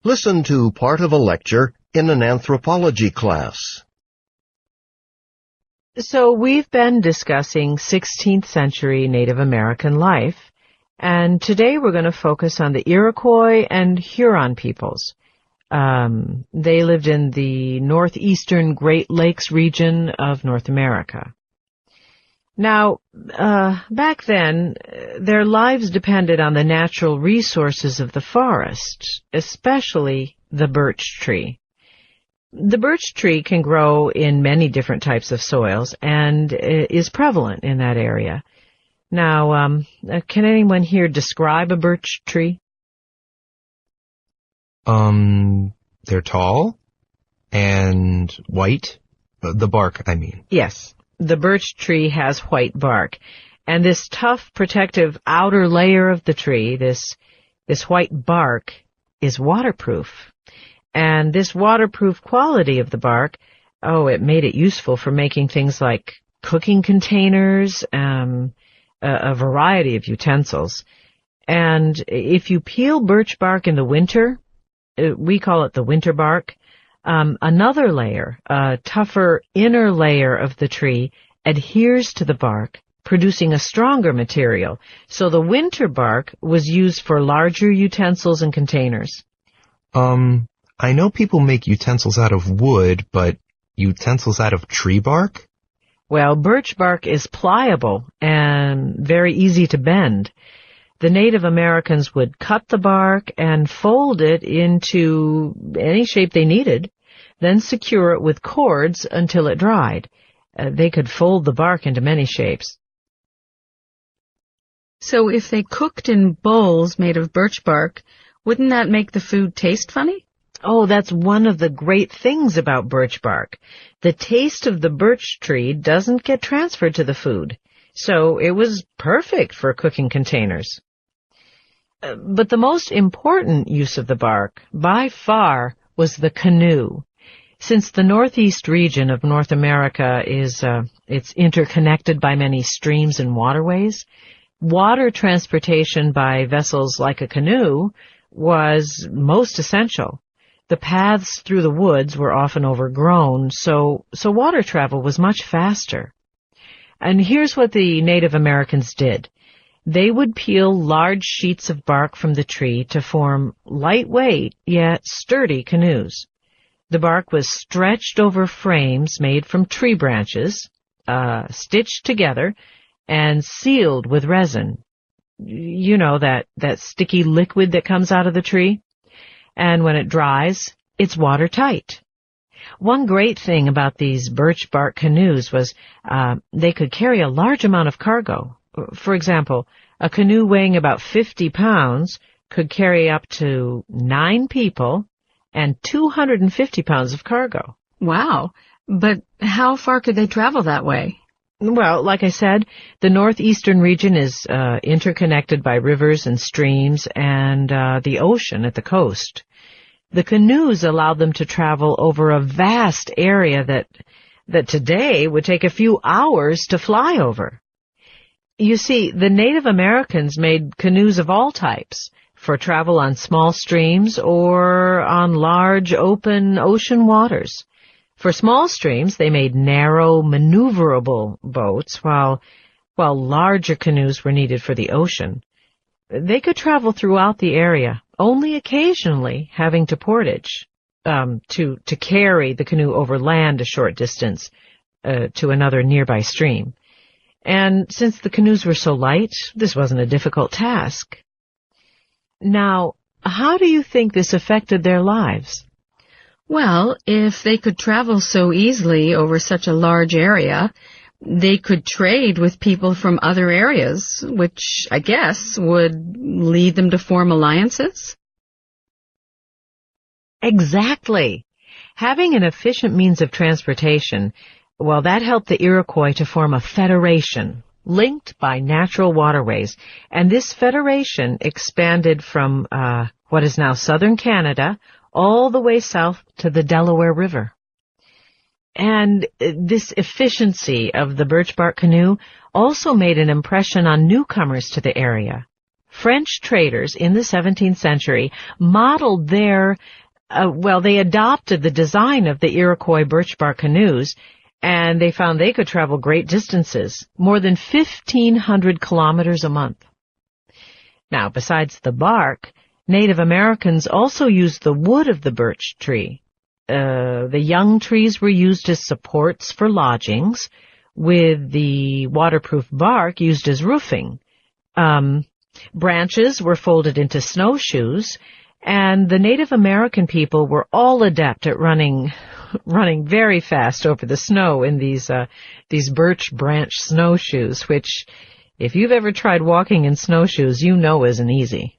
Listen to part of a lecture in an anthropology class. So we've been discussing 16th century Native American life, and today we're going to focus on the Iroquois and Huron peoples. They lived in the northeastern Great Lakes region of North America. Now, back then, their lives depended on the natural resources of the forest, especially the birch tree. The birch tree can grow in many different types of soils and is prevalent in that area. Now, can anyone here describe a birch tree? They're tall and white. The bark, I mean. Yes. The birch tree has white bark, and this tough, protective outer layer of the tree, this white bark, is waterproof. And this waterproof quality of the bark, it made it useful for making things like cooking containers, a variety of utensils. And if you peel birch bark in the winter, we call it the winter bark, another layer, a tougher inner layer of the tree, adheres to the bark, producing a stronger material. So the winter bark was used for larger utensils and containers. I know people make utensils out of wood, but utensils out of tree bark? Well, birch bark is pliable and very easy to bend. The Native Americans would cut the bark and fold it into any shape they needed, then secure it with cords until it dried. They could fold the bark into many shapes. So if they cooked in bowls made of birch bark, wouldn't that make the food taste funny? Oh, that's one of the great things about birch bark. The taste of the birch tree doesn't get transferred to the food, so it was perfect for cooking containers. But the most important use of the bark, by far, was the canoe. Since the northeast region of North America it's interconnected by many streams and waterways, water transportation by vessels like a canoe was most essential. The paths through the woods were often overgrown, so water travel was much faster. And here's what the Native Americans did. They would peel large sheets of bark from the tree to form lightweight yet sturdy canoes. The bark was stretched over frames made from tree branches, stitched together, and sealed with resin. You know, that sticky liquid that comes out of the tree? And when it dries, it's watertight. One great thing about these birch bark canoes was they could carry a large amount of cargo. For example, a canoe weighing about 50 pounds could carry up to 9 people and 250 pounds of cargo. Wow. But how far could they travel that way? Well, like I said, the northeastern region is interconnected by rivers and streams and the ocean at the coast. The canoes allowed them to travel over a vast area that today would take a few hours to fly over. You see, the Native Americans made canoes of all types for travel on small streams or on large open ocean waters. For small streams, they made narrow, maneuverable boats, while larger canoes were needed for the ocean. They could travel throughout the area, only occasionally having to portage to carry the canoe over land a short distance to another nearby stream. And since the canoes were so light, this wasn't a difficult task. Now, how do you think this affected their lives? Well, if they could travel so easily over such a large area, they could trade with people from other areas, which I guess would lead them to form alliances? Exactly. Having an efficient means of transportation, well, that helped the Iroquois to form a federation linked by natural waterways. And this federation expanded from what is now southern Canada all the way south to the Delaware River. And this efficiency of the birch bark canoe also made an impression on newcomers to the area. French traders in the 17th century modeled they adopted the design of the Iroquois birch bark canoes, and they found they could travel great distances, more than 1,500 kilometers a month. Now, besides the bark, Native Americans also used the wood of the birch tree. The young trees were used as supports for lodgings, with the waterproof bark used as roofing. Branches were folded into snowshoes, and the Native American people were all adept at running very fast over the snow in these birch branch snowshoes, which, if you've ever tried walking in snowshoes, you know isn't easy.